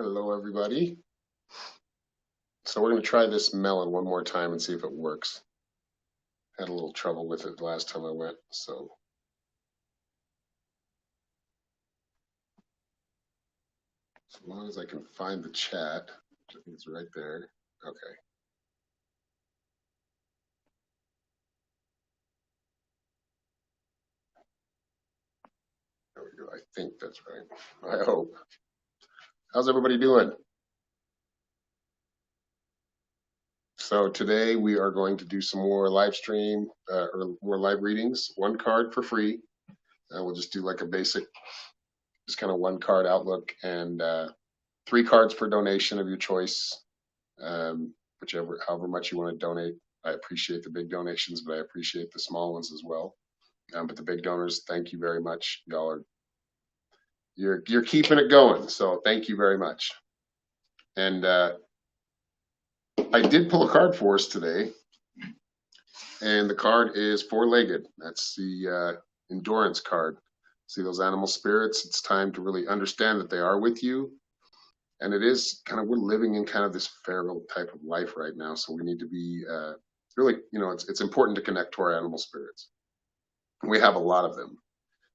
Hello, everybody. So we're going to try this melon one more time and see if it works. Had a little trouble with it the last time I went, so. As long as I can find the chat, which I think is right there. Okay. There we go. I think that's right. I hope. How's everybody doing? So today we are going to do some more live stream or more live readings. One card for free. We'll just do like a basic, just kind of one card outlook, and 3 cards for donation of your choice, however much you want to donate. I appreciate the big donations, but I appreciate the small ones as well. But the big donors, thank you very much. Y'all are you're keeping it going, so thank you very much. And I did pull a card for us today, and the card is 4-legged. That's the endurance card. See those animal spirits? It's time to really understand that they are with you. And it is kind of, we're living in kind of this feral type of life right now. So we need to be really, it's important to connect to our animal spirits. We have a lot of them.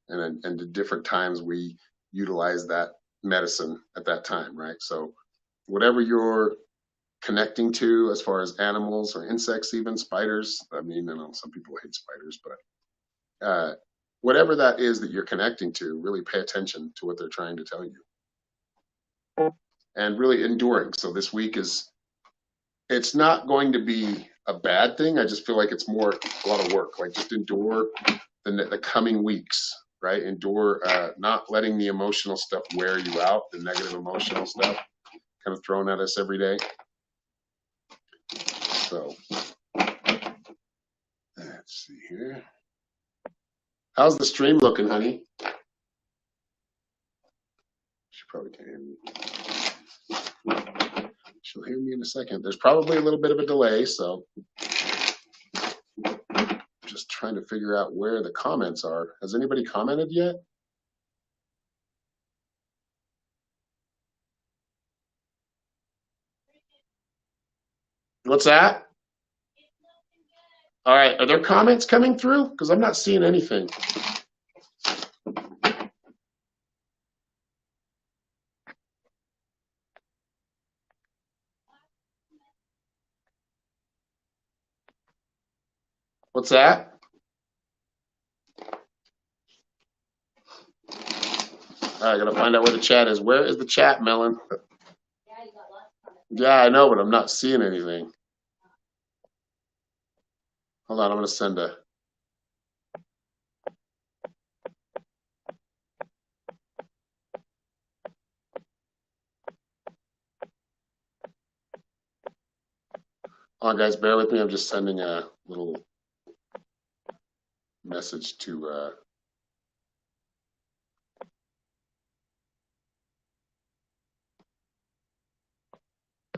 And at different times we utilize that medicine at that time, right? So whatever you're connecting to as far as animals or insects, even spiders, I mean, I know some people hate spiders, but whatever that is that you're connecting to, really pay attention to what they're trying to tell you. And really enduring. So this week it's not going to be a bad thing. I just feel like it's more a lot of work. Like just endure the coming weeks, right? Endure not letting the emotional stuff wear you out, the negative emotional stuff kind of thrown at us every day. So let's see here. How's the stream looking, honey? She probably can't hear me. She'll hear me in a second. There's probably a little bit of a delay, so just trying to figure out where the comments are. Has anybody commented yet? What's that? All right, are there comments coming through? Because I'm not seeing anything. What's that? All right, I gotta find out where the chat is. Where is the chat, Melon? Yeah, I know, but I'm not seeing anything. Hold on, I'm gonna send a. Hold on, guys, bear with me. I'm just sending a little message to.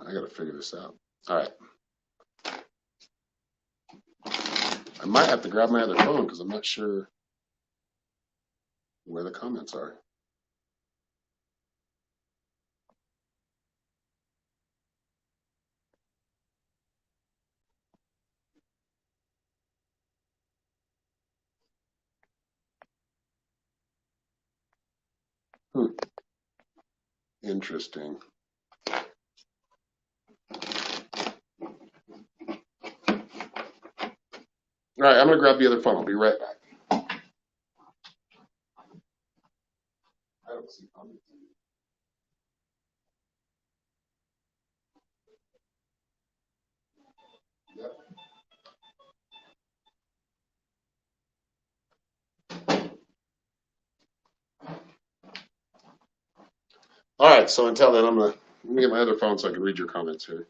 I gotta figure this out. All right. I might have to grab my other phone because I'm not sure where the comments are. Interesting. All right, I'm gonna grab the other phone. I'll be right back. I don't see comments. Yep. All right, so until then, I'm gonna get my other phone so I can read your comments here.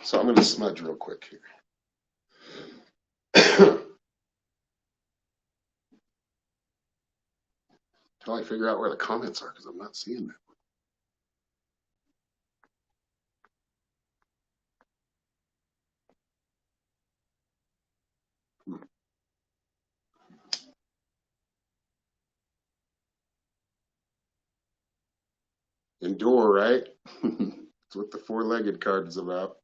So I'm gonna smudge real quick here. Until I figure out where the comments are because I'm not seeing them. Endure, right? That's what the four-legged card is about.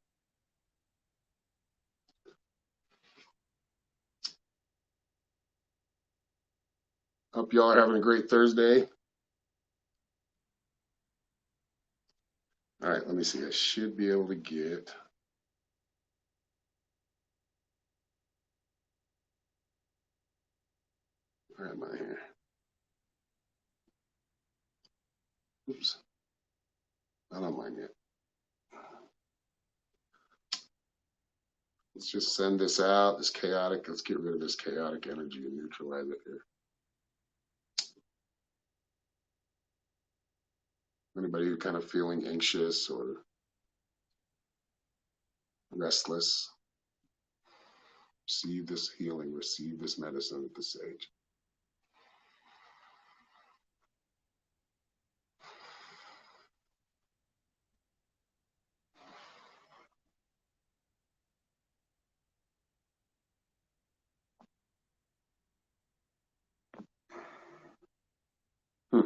Hope y'all are having a great Thursday. All right, let me see. I should be able to get. Where am I here? Oops. Not on mine yet. Let's just send this out. This chaotic. Let's get rid of this chaotic energy and neutralize it here. Anybody who kind of feeling anxious or restless, receive this healing, receive this medicine at this age. Hmm.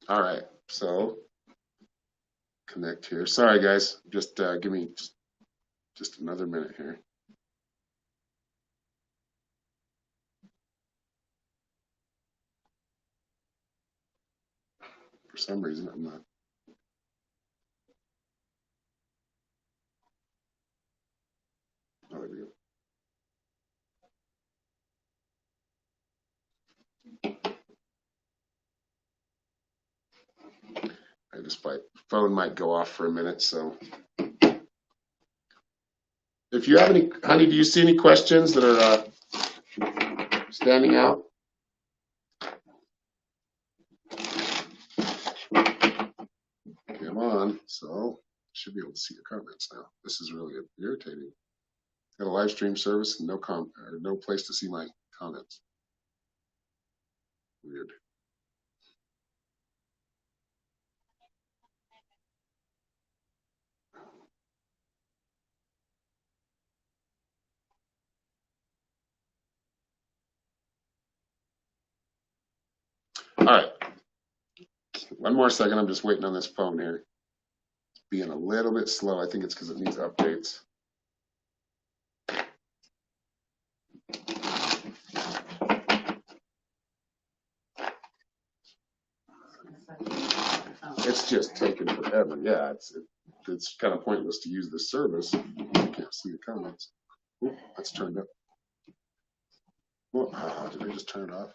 All right, so connect here. Sorry, guys. Just give me just another minute here. For some reason, I'm not. Oh, there we go. I just my phone might go off for a minute, so if you have any, honey, do you see any questions that are standing out? Come on. So should be able to see your comments now. This is really irritating. Got a live stream service and no place to see my comments. Weird. All right. One more second. I'm just waiting on this phone here. It's being a little bit slow. I think it's because it needs updates. It's just taking forever. Yeah, it's kind of pointless to use this service. You can't see the comments. Ooh, that's turned up. Well, did I just turn it off?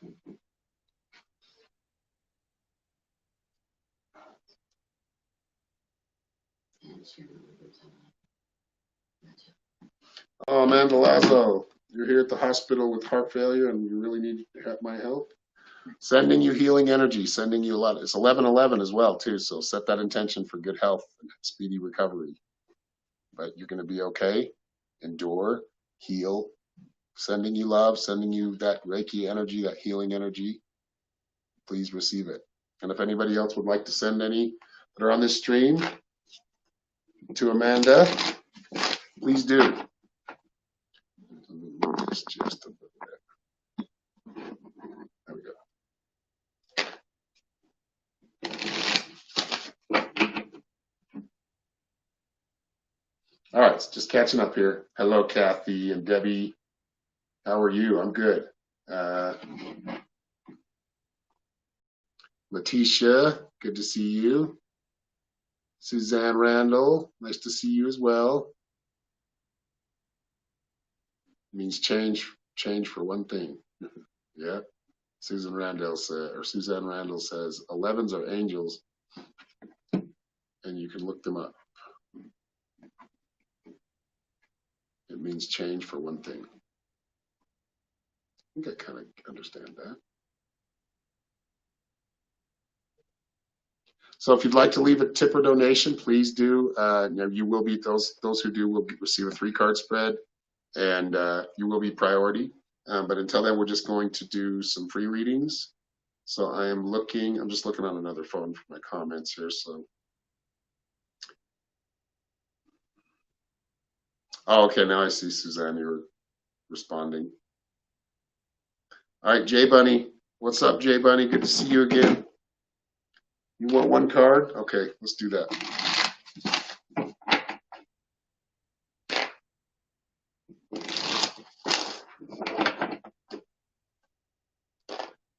Oh, Amanda Lazo, you're here at the hospital with heart failure and you really need my help. Sending you healing energy, sending you a lot. It's 11/11 as well, too. So set that intention for good health and speedy recovery. But you're going to be okay. Endure, heal. Sending you love, sending you that Reiki energy, that healing energy. Please receive it. And if anybody else would like to send any that are on this stream to Amanda, please do. Just a bit. There we go. All right, just catching up here. Hello, Kathy and Debbie. How are you? I'm good. Letitia, good to see you. Suzanne Randall, nice to see you as well. It means change for one thing. Yeah. Suzanne Randall says 11s are angels, and you can look them up. It means change for one thing. I think I kind of understand that. So if you'd like to leave a tip or donation, please do. You will be those who do will receive a 3-card spread, and you will be priority. But until then, we're just going to do some free readings. So I'm just looking on another phone for my comments here. So Oh, okay. Now I see, Suzanne. You're responding. All right, Jay Bunny. What's up, Jay Bunny? Good to see you again. You want one card? Okay, let's do that.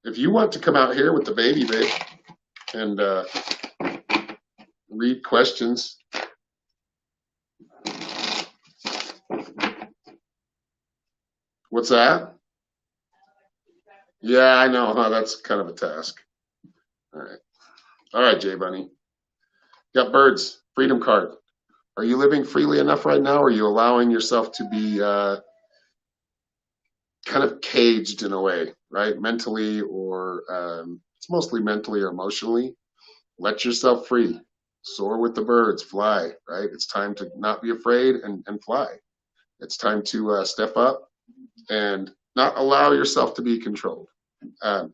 If you want to come out here with the baby, babe, and read questions. What's that? Yeah, I know. Huh? That's kind of a task. All right. All right, Jay Bunny. Got birds. Freedom card. Are you living freely enough right now? Or are you allowing yourself to be kind of caged in a way, right? Mentally, or it's mostly mentally or emotionally. Let yourself free. Soar with the birds. Fly, right? It's time to not be afraid and fly. It's time to step up and not allow yourself to be controlled. Um,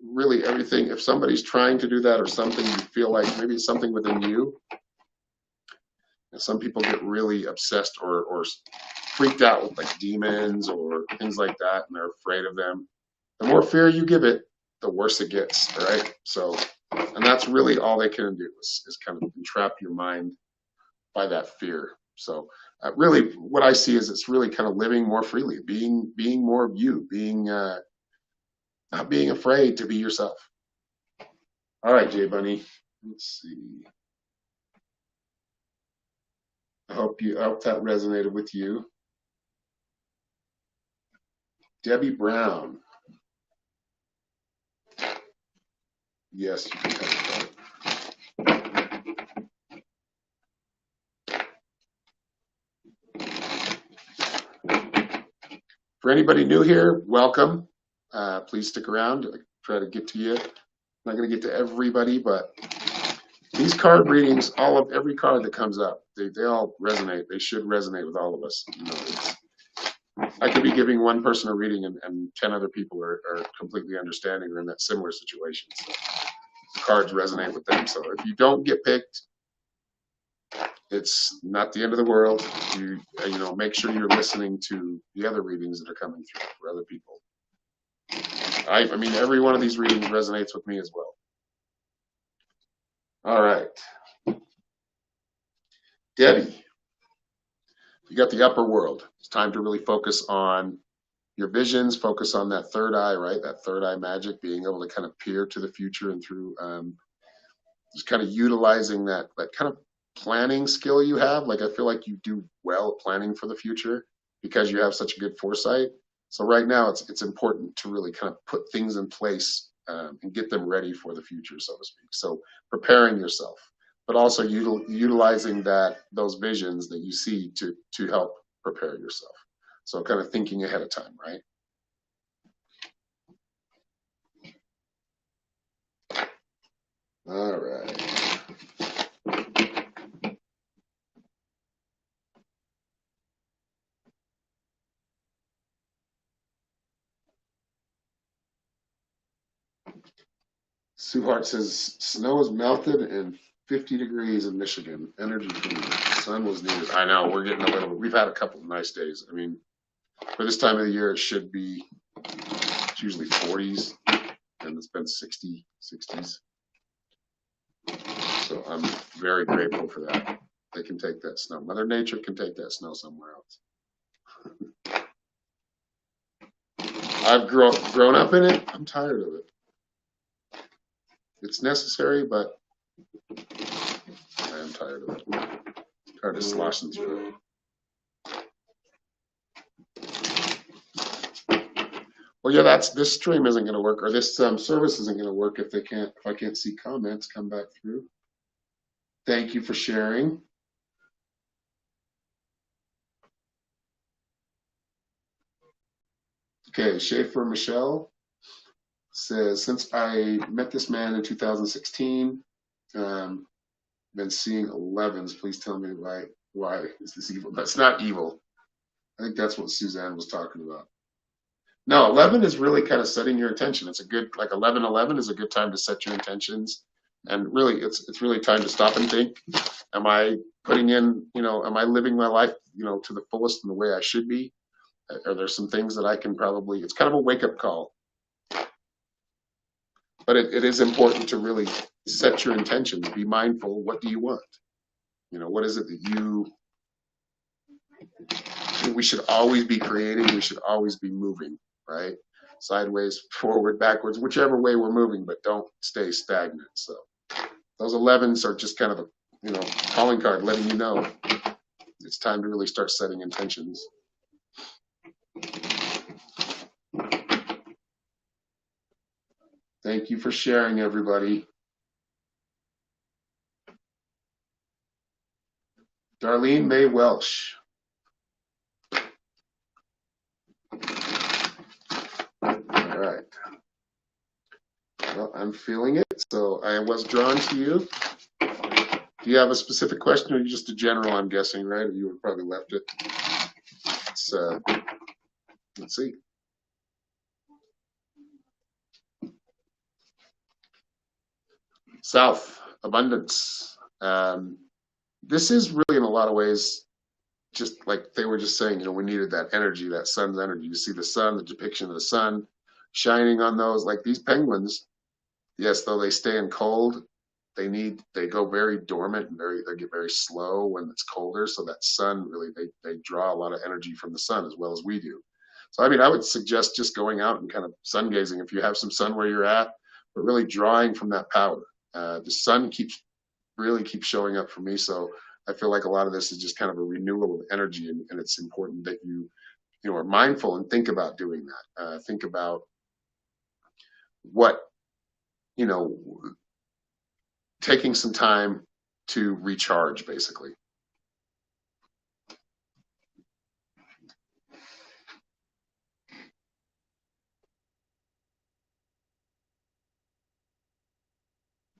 Really, everything, if somebody's trying to do that or something, you feel like maybe it's something within you. And some people get really obsessed or freaked out with like demons or things like that, and they're afraid of them. The more fear you give it, the worse it gets, right? So, and that's really all they can do is kind of entrap your mind by that fear. So, really, what I see is it's really kind of living more freely, being more of you, being not being afraid to be yourself. All right, Jay Bunny. Let's see. I hope that resonated with you. Debbie Brown. Yes, you can have that. For anybody new here, welcome. Please stick around. I try to get to you. I'm not going to get to everybody, but these card readings, every card that comes up, they all resonate. They should resonate with all of us. You know, I could be giving one person a reading and 10 other people are completely understanding or in that similar situation. So the cards resonate with them. So if you don't get picked, it's not the end of the world. You know, make sure you're listening to the other readings that are coming through for other people. I mean, every one of these readings resonates with me as well. All right. Debbie, you got the upper world. It's time to really focus on your visions, focus on that third eye, right? That third eye magic, being able to kind of peer to the future and through just kind of utilizing that kind of planning skill you have. Like, I feel like you do well at planning for the future because you have such a good foresight. So right now it's important to really kind of put things in place and get them ready for the future, so to speak. So preparing yourself, but also utilizing those visions that you see to help prepare yourself. So kind of thinking ahead of time, right? All right. Sue Hart says snow is melted and 50 degrees in Michigan. Energy from the sun was needed. I know we're getting a little. We've had a couple of nice days. I mean, for this time of the year, it should be. It's usually 40s, and it's been 60s. So I'm very grateful for that. They can take that snow. Mother Nature can take that snow somewhere else. I've grown up in it. I'm tired of it. It's necessary, but I am tired of it. Tired of sloshing through it. Well, yeah, this stream isn't going to work, or this service isn't going to work if I can't see comments come back through. Thank you for sharing. Okay, Schaefer Michelle says, since I met this man in 2016, been seeing 11s. Please tell me why is this evil? That's not evil. I think that's what Suzanne was talking about. No, 11 is really kind of setting your intention. It's a good, like 11:11 is a good time to set your intentions And really, it's really time to stop and think. Am I putting in, am I living my life, to the fullest in the way I should be? Are there some things that I can probably, it's kind of a wake up call, but it is important to really set your intentions, be mindful. What do you want? What is it that we should always be creating. We should always be moving, right? Sideways, forward, backwards, whichever way we're moving, but don't stay stagnant. So those 11s are just kind of a, calling card letting you know it's time to really start setting intentions. Thank you for sharing, everybody. Darlene May Welsh. All right. Well, I'm feeling it, so I was drawn to you. Do you have a specific question, or just a general? I'm guessing, right? Or you would probably left it. Let's see. South, abundance. This is really, in a lot of ways, just like they were just saying, we needed that energy, that sun's energy. You see the sun, the depiction of the sun shining on those, like these penguins. Yes, though they stay in cold, they go very dormant and they get very slow when it's colder. So that sun really, they draw a lot of energy from the sun as well as we do. So, I mean, I would suggest just going out and kind of sun gazing if you have some sun where you're at, but really drawing from that power. The sun really keeps showing up for me. So I feel like a lot of this is just kind of a renewal of energy, and it's important that you are mindful and think about doing that. Think about what, taking some time to recharge, basically.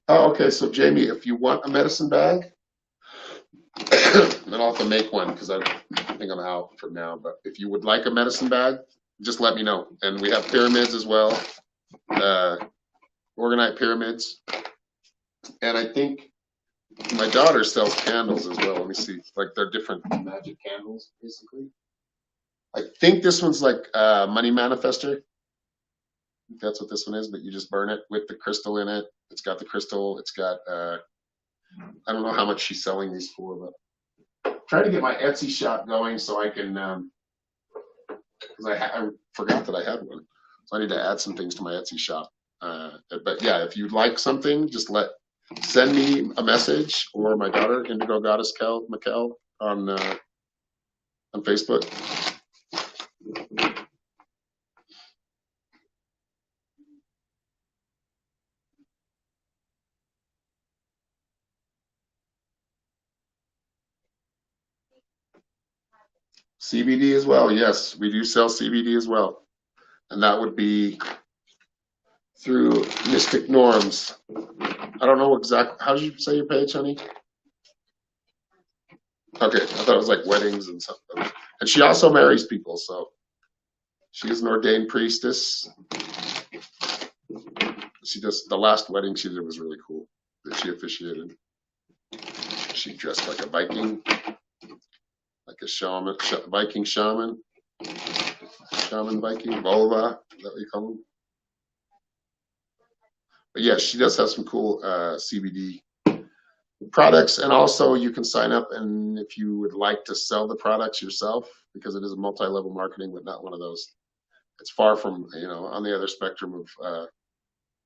Oh, okay. So Jamie, if you want a medicine bag, then I'll have to make one because I think I'm out for now. But if you would like a medicine bag, just let me know. And we have pyramids as well, organite pyramids. And I think my daughter sells candles as well. Let me see. Like they're different magic candles, basically. I think this one's like money manifester. That's what this one is, but you just burn it with the crystal in it. It's got the crystal. It's got, I don't know how much she's selling these for, but trying to get my Etsy shop going so I can, because I forgot that I had one. So I need to add some things to my Etsy shop. But yeah, if you'd like something, just send me a message, or my daughter, Indigo Goddess Mikkel, on Facebook. CBD as well. Yes, we do sell CBD as well. And that would be through Mystic Norms. I don't know exactly. How did you say your page, honey? Okay, I thought it was like weddings and stuff. And she also marries people, so she is an ordained priestess. She does, the last wedding she did was really cool that she officiated. She dressed like a Viking, like a shaman, Viking shaman, Viking, Volva, is that what you call them? But yeah, she does have some cool CBD products, and also you can sign up, and if you would like to sell the products yourself, because it is a multi-level marketing, but not one of those. It's far from, on the other spectrum of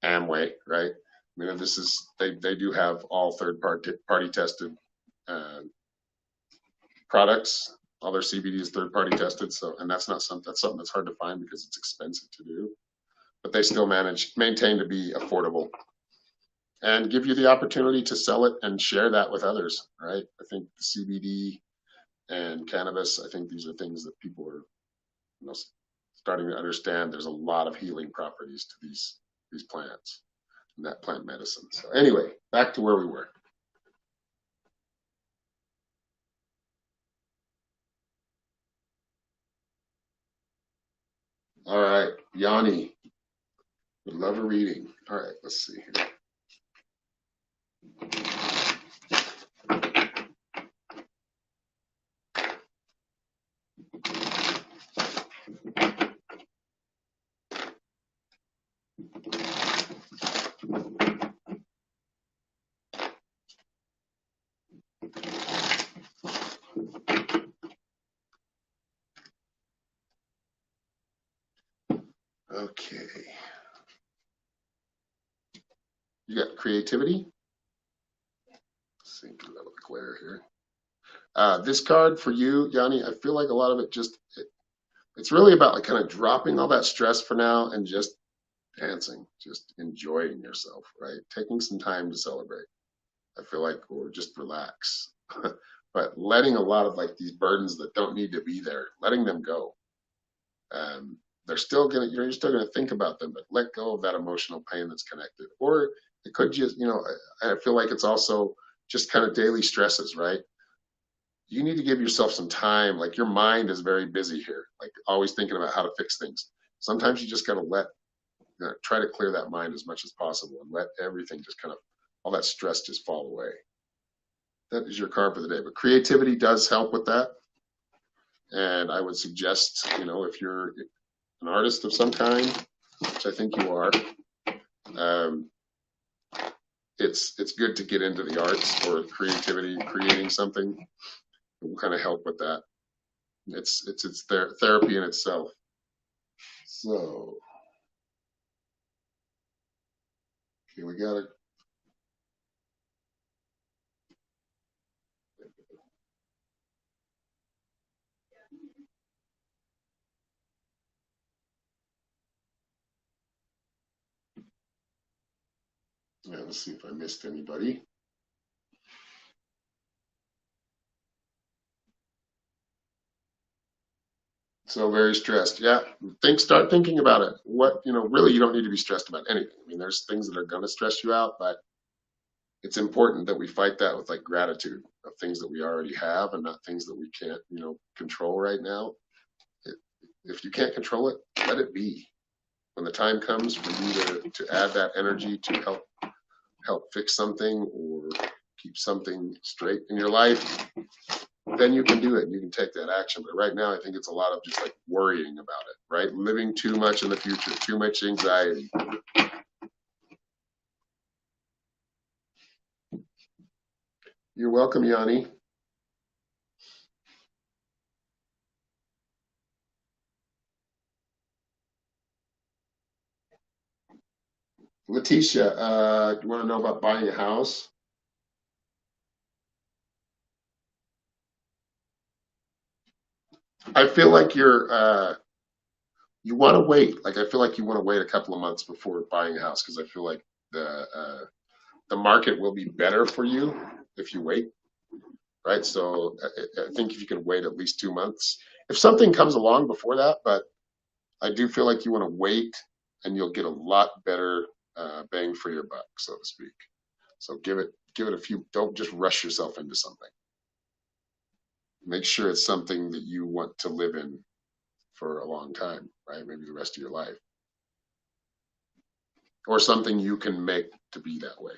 Amway, right? I mean, this is, they do have all third party tested products. All their CBD is third party tested. So, and that's something that's hard to find because it's expensive to do, but they still maintain to be affordable and give you the opportunity to sell it and share that with others, right? I think CBD and cannabis, I think these are things that people are, starting to understand. There's a lot of healing properties to these plants and that plant medicine. So anyway, back to where we were. All right, Yanni, would love a reading. All right, let's see here. Okay. You got creativity? Let's see, get a little glare here. This card for you, Yanni, I feel like a lot of it it's really about like kind of dropping all that stress for now and just dancing, just enjoying yourself, right? Taking some time to celebrate. I feel like, or just relax. But letting a lot of like these burdens that don't need to be there, letting them go. Um, they're still gonna, you're still gonna think about them, but let go of that emotional pain that's connected. Or it could just, I feel like it's also just kind of daily stresses, right? You need to give yourself some time. Like your mind is very busy here, like always thinking about how to fix things. Sometimes you just got to try to clear that mind as much as possible and let everything just kind of, all that stress just fall away. That is your card for the day. But creativity does help with that. And I would suggest, if you're an artist of some kind, which I think you are, um, it's good to get into the arts or creativity, creating something. It will kind of help with that. It's therapy in itself. So, okay, we got it. Yeah, let's see if I missed anybody. So very stressed. Yeah. Start thinking about it. Really you don't need to be stressed about anything. I mean, there's things that are gonna stress you out, but it's important that we fight that with like gratitude of things that we already have and not things that we can't, control right now. It, if you can't control it, let it be. When the time comes for you to add that energy to help fix something or keep something straight in your life, then you can do it. You can take that action. But right now, I think it's a lot of just like worrying about it, right? Living too much in the future, too much anxiety. You're welcome, Yanni. Letitia, you want to know about buying a house? I feel like you want to wait. Like I feel like you want to wait a couple of months before buying a house because I feel like the market will be better for you if you wait, right? So I think if you can wait at least 2 months, if something comes along before that, but I do feel like you want to wait and you'll get a lot better bang for your buck, so to speak. So give it a few. Don't just rush yourself into something. Make sure it's something that you want to live in for a long time, right? Maybe the rest of your life, or something you can make to be that way.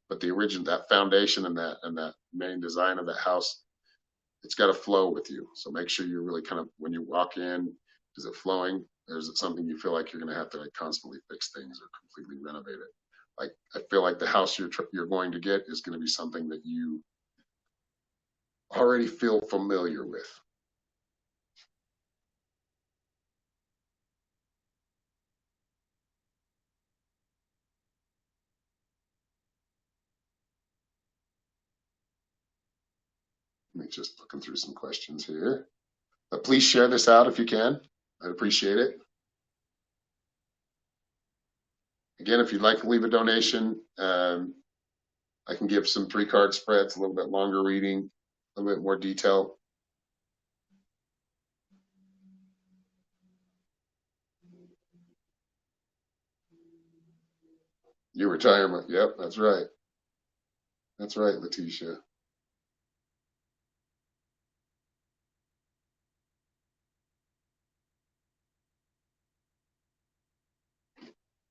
But the original, that foundation and that main design of the house, it's got to flow with you. So make sure you're really kind of when you walk in, is it flowing? Or is it something you feel like you're going to have to like constantly fix things or completely renovate it? Like I feel like the house you're going to get is going to be something that you already feel familiar with. Let me just looking through some questions here. But please share this out if you can. I'd appreciate it. Again, if you'd like to leave a donation, I can give some 3 card spreads, a little bit longer reading, a little bit more detail. Your retirement. Yep, that's right. That's right, Letitia.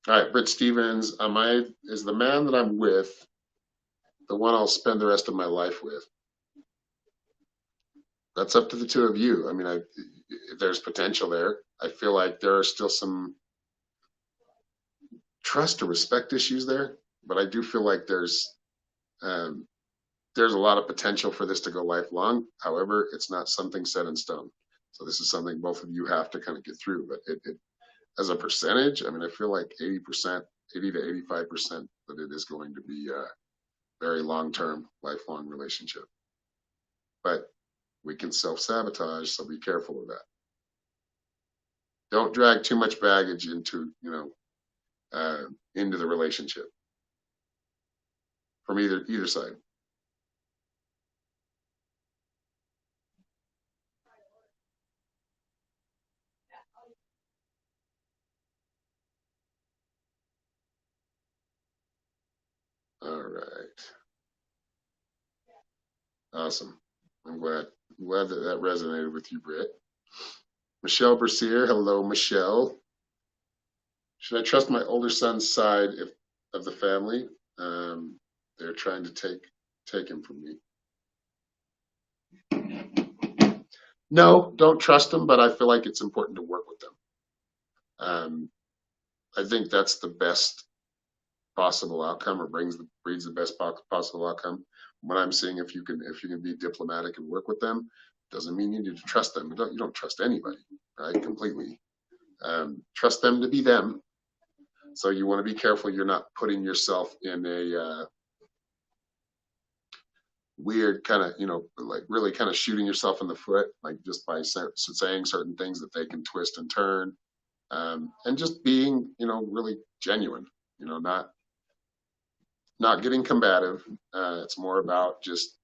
All right, Britt Stevens. Is the man that I'm with the one I'll spend the rest of my life with. That's up to the two of you. I mean, there's potential there. I feel like there are still some trust or respect issues there, but I do feel like um, there's a lot of potential for this to go lifelong. However, it's not something set in stone. So this is something both of you have to kind of get through. But it as a percentage, I mean, I feel like 80%, 80 to 85% that it is going to be a very long-term, lifelong relationship. But we can self-sabotage, so be careful of that. Don't drag too much baggage into the relationship from either side. All right. Awesome. I'm glad that resonated with you, Britt. Michelle Bercier. Hello, Michelle. Should I trust my older son's side of the family? They're trying to take him from me. No, don't trust them, but I feel like it's important to work with them. I think that's the best possible outcome, or breeds the best possible outcome. What I'm seeing, if you can be diplomatic and work with them, doesn't mean you need to trust them. You don't trust anybody, right? Completely. Trust them to be them. So you want to be careful you're not putting yourself in a weird kind of, like really kind of shooting yourself in the foot, like just by saying certain things that they can twist and turn, and just being, really genuine, not getting combative. It's more about just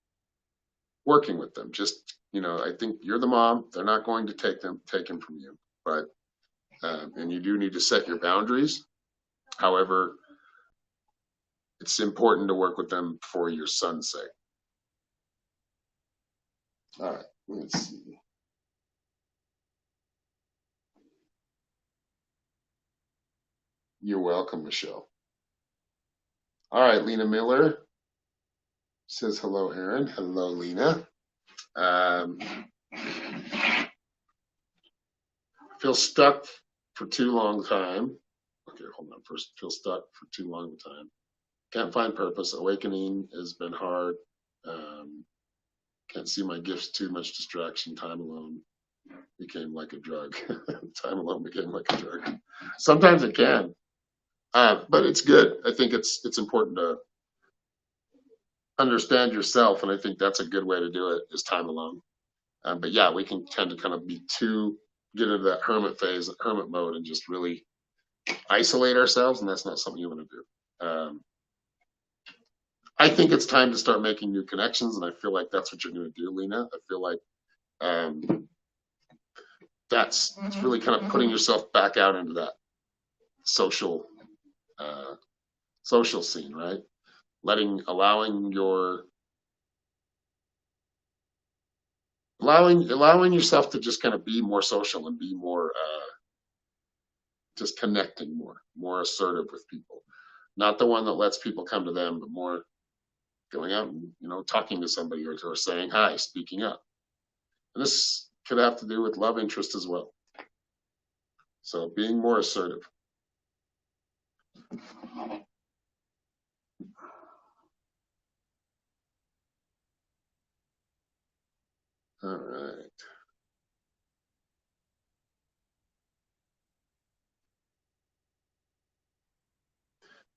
working with them. Just, I think you're the mom. They're not going to take him from you, but and you do need to set your boundaries. However, it's important to work with them for your son's sake. All right, let's see. You're welcome, Michelle. All right, Lena Miller says hello, Aaron. Hello, Lena. Feel stuck for too long time. Okay, hold on. First, feel stuck for too long time. Can't find purpose. Awakening has been hard. Can't see my gifts. Too much distraction. Time alone became like a drug. Time alone became like a drug. Sometimes it can, but it's good. I think it's important to understand yourself, and I think that's a good way to do it. Is time alone. But yeah, we can tend to kind of get into that hermit mode, and just really isolate ourselves, and that's not something you want to do. I think it's time to start making new connections, and I feel like that's what you're going to do, Lena. I feel like it's really kind of putting yourself back out into that social scene, right? Allowing yourself to just kind of be more social and be more just connecting more assertive with people. Not the one that lets people come to them, but more going out and talking to somebody, or saying hi, speaking up. And this could have to do with love interest as well. So being more assertive. All right.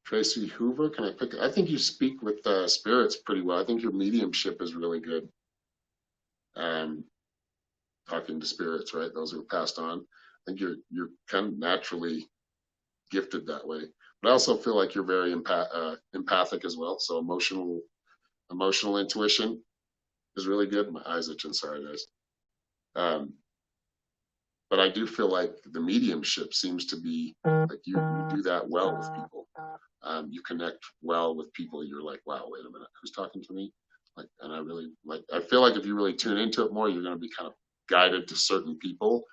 Tracy Hoover, can I pick? I think you speak with spirits pretty well. I think your mediumship is really good. Talking to spirits, right? Those who are passed on. I think you're kind of naturally gifted that way. But I also feel like you're very empathic as well. So emotional intuition is really good. My eyes itching, sorry guys. But I do feel like the mediumship seems to be like you do that well with people. You connect well with people. You're like, wow, wait a minute, who's talking to me? Like, and I feel like if you really tune into it more, you're going to be kind of guided to certain people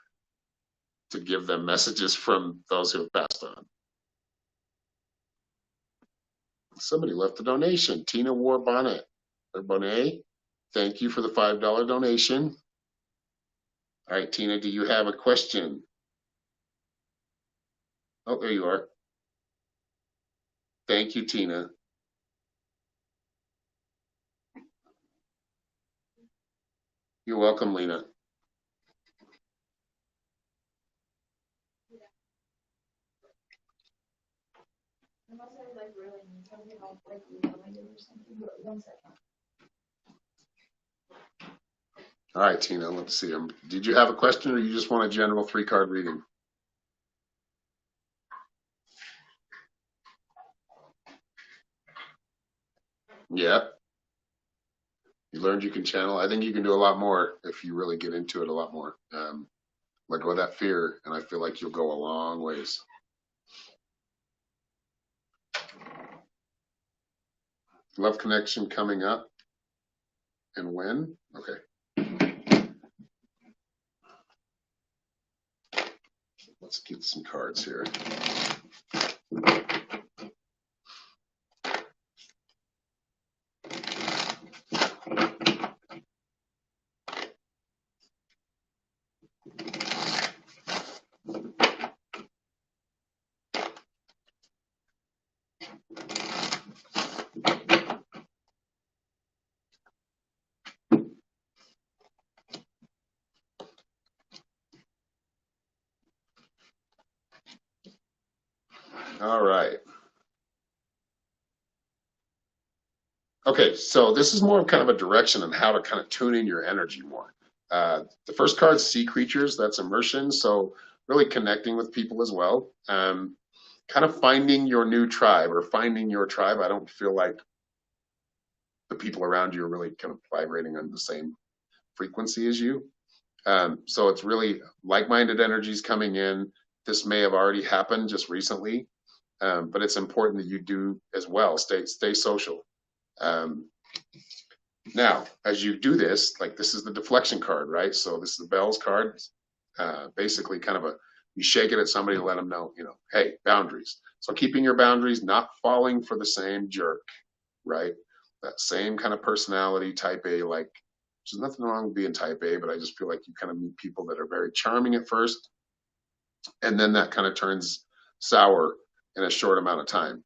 to give them messages from those who have passed on. Somebody left a donation. Tina Bonnet. Thank you for the $5 donation. All right, Tina, do you have a question? Oh, there you are. Thank you, Tina. You're welcome, Lena. All right, Tina, let's see. Did you have a question or you just want a general 3-card reading? Yeah. You learned you can channel. I think you can do a lot more if you really get into it a lot more. Let go of that fear, and I feel like you'll go a long ways. Love connection coming up. And when? Okay. Let's get some cards here. All right. Okay, so this is more of kind of a direction on how to kind of tune in your energy more. The first card, Sea Creatures, that's immersion. So really connecting with people as well. Kind of finding your new tribe or finding your tribe. I don't feel like the people around you are really kind of vibrating on the same frequency as you. So it's really like-minded energies coming in. This may have already happened just recently, but it's important that you do as well. Stay social. Now, as you do this, like this is the deflection card, right? So this is the bells card. Basically, kind of you shake it at somebody to let them know, hey, boundaries. So keeping your boundaries, not falling for the same jerk, right? That same kind of personality, type A, like there's nothing wrong with being type A, but I just feel like you kind of meet people that are very charming at first, and then that kind of turns sour in a short amount of time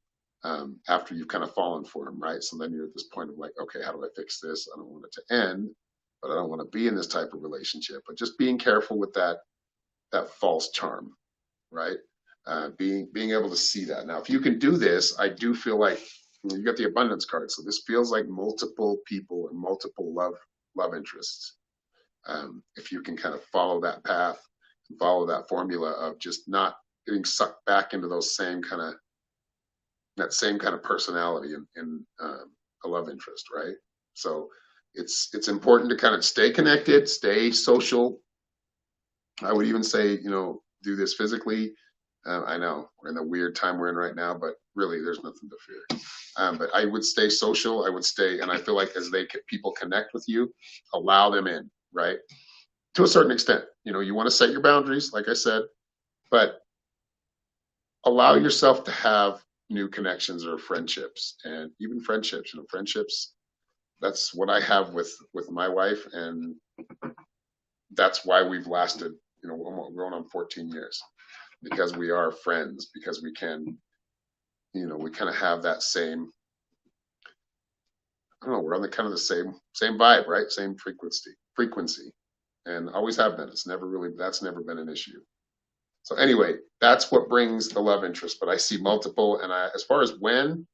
after you've kind of fallen for them, right? So then you're at this point of like, okay, how do I fix this? I don't want it to end, but I don't want to be in this type of relationship. But just being careful with that false charm, right? Being able to see that. Now, if you can do this, I do feel like you got the abundance card. So this feels like multiple people and multiple love interests. If you can kind of follow that path, follow that formula of just not getting sucked back into that same kind of personality in a love interest, right? So it's important to kind of stay connected, stay social. I would even say, do this physically. I know we're in the weird time we're in right now, but really there's nothing to fear. But I would stay social. I would stay, and I feel like as people connect with you, allow them in, right? To a certain extent, you want to set your boundaries, like I said, but allow yourself to have new connections or friendships, and even friendships. Friendships. That's what I have with my wife, and that's why we've lasted. Going on 14 years, because we are friends. Because we can, we kind of have that same. I don't know. We're on the kind of the same vibe, right? Same frequency, and always have been. That's never been an issue. So anyway, that's what brings the love interest. But I see multiple, and as far as when,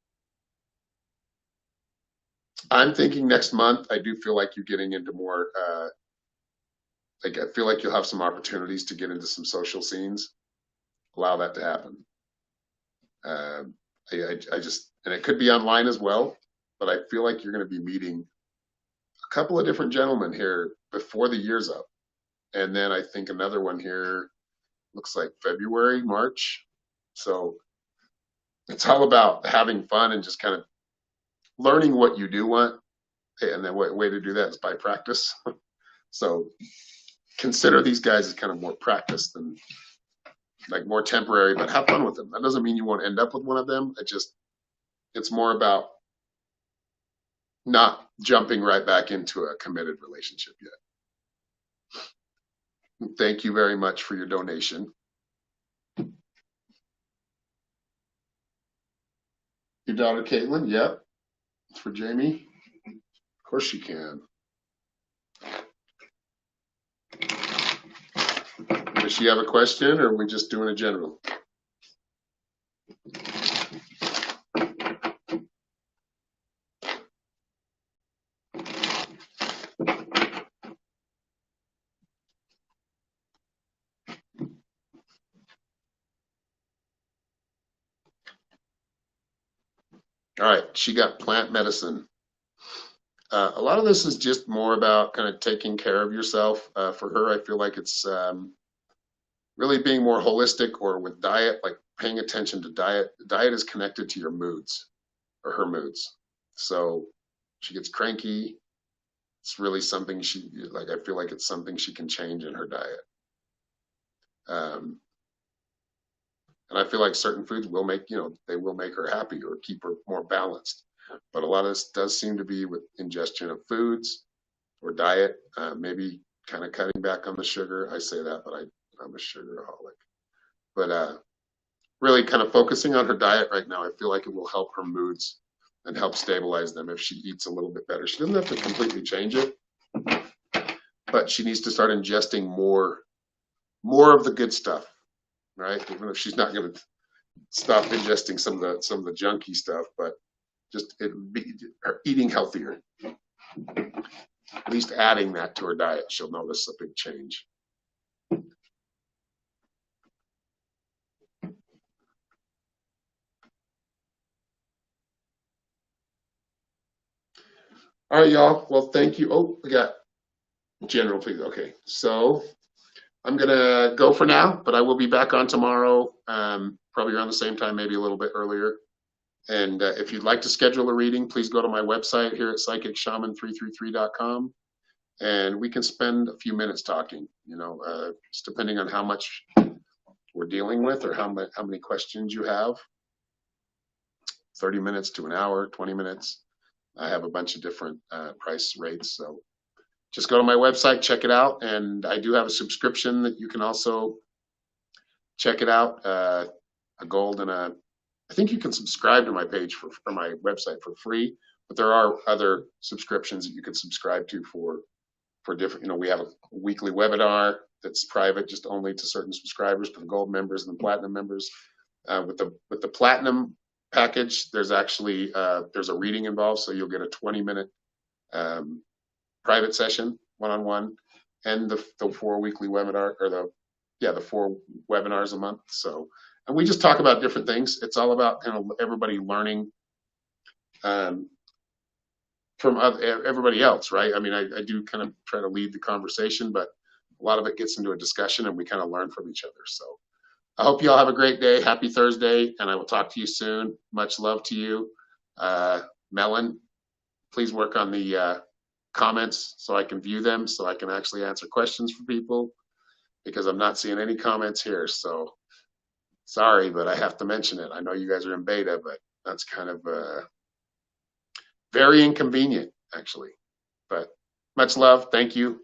I'm thinking next month. I do feel like you're getting into more. I feel like you'll have some opportunities to get into some social scenes. Allow that to happen. I just, and it could be online as well, but I feel like you're going to be meeting a couple of different gentlemen here before the year's up, and then I think another one here. Looks like February, March. So it's all about having fun and just kind of learning what you do want. And the way to do that is by practice. So consider these guys as kind of more practice than like more temporary, but have fun with them. That doesn't mean you won't end up with one of them. It's more about not jumping right back into a committed relationship yet. Thank you very much for your donation. Your daughter Caitlin, yep. For Jamie, of course you can. Does she have a question, or are we just doing a general? All right, she got plant medicine. A lot of this is just more about kind of taking care of yourself. For her, I feel like it's really being more holistic, or with diet, like paying attention to diet. Diet is connected to your moods, or her moods. So she gets cranky. It's really something I feel like it's something she can change in her diet. And I feel like certain foods will make, they will make her happy or keep her more balanced. But a lot of this does seem to be with ingestion of foods or diet, maybe kind of cutting back on the sugar. I say that, but I'm a sugaraholic. But really kind of focusing on her diet right now, I feel like it will help her moods and help stabilize them if she eats a little bit better. She doesn't have to completely change it, but she needs to start ingesting more of the good stuff, right? Even if she's not going to stop ingesting some of the junky stuff, but just eating healthier. At least adding that to her diet, she'll notice a big change. All right, y'all. Well, thank you. Oh, we got general, please. Okay, so I'm gonna go for now, but I will be back on tomorrow, probably around the same time, maybe a little bit earlier. And if you'd like to schedule a reading, please go to my website here at psychicshaman333.com, and we can spend a few minutes talking. Just depending on how much we're dealing with or how many questions you have. 30 minutes to an hour, 20 minutes. I have a bunch of different price rates, so just go to my website, check it out, and I do have a subscription that you can also check it out. A gold and I think you can subscribe to my page for my website for free, but there are other subscriptions that you can subscribe to for different. We have a weekly webinar that's private, just only to certain subscribers, for the gold members and the platinum members. With the platinum package, there's actually there's a reading involved, so you'll get a 20-minute private session, one-on-one, and the 4 weekly webinar, or the 4 webinars a month. So, and we just talk about different things. It's all about kind of everybody learning from everybody else, right? I mean, I do kind of try to lead the conversation, but a lot of it gets into a discussion, and we kind of learn from each other. So I hope you all have a great day. Happy Thursday, and I will talk to you soon. Much love to you. Melon, please work on the comments so I can view them, so I can actually answer questions for people, because I'm not seeing any comments here. So sorry, but I have to mention it. I know you guys are in beta, but that's kind of very inconvenient, actually. But much love. Thank you.